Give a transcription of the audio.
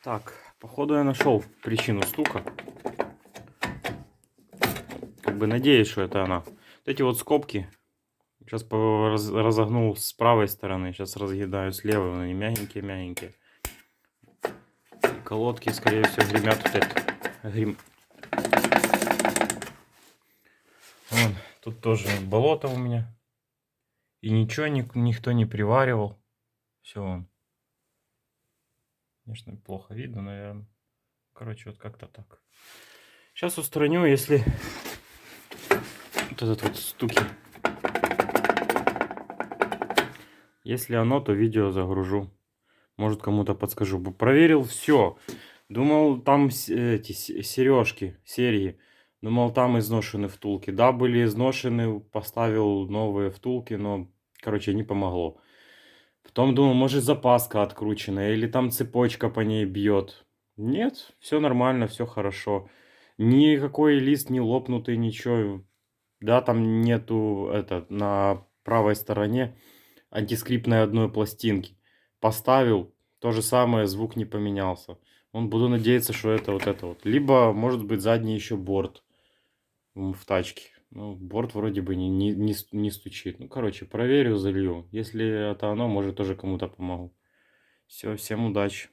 Так, походу я нашел причину стука. Как бы надеюсь, что это она. Вот эти вот скобки. Сейчас разогнул с правой стороны. Сейчас разъедаю с левой. Они мягенькие-мягенькие. И колодки, скорее всего, гремят вот это. Вон, тут тоже болото у меня. И ничего никто не приваривал. Все вон. Конечно, плохо видно, наверное. Короче, вот как-то так. Сейчас устраню, если вот этот вот стуки. Если оно, то видео загружу. Может, кому-то подскажу. Проверил все. Думал, там эти сережки, серьги. Думал, там изношены втулки. Да, были изношены, поставил новые втулки, но, короче, не помогло. Потом думал, может, запаска открученная или там цепочка по ней бьет. Нет, все нормально, все хорошо. Никакой лист не лопнутый, ничего. Да, там нету на правой стороне антискриптной одной пластинки. Поставил, то же самое, звук не поменялся. Буду надеяться, что это вот. Либо, может быть, задний еще борт в тачке. Ну, борт вроде бы не стучит. Ну, короче, проверю, залью. Если это оно, может, тоже кому-то помогу. Все, всем удачи.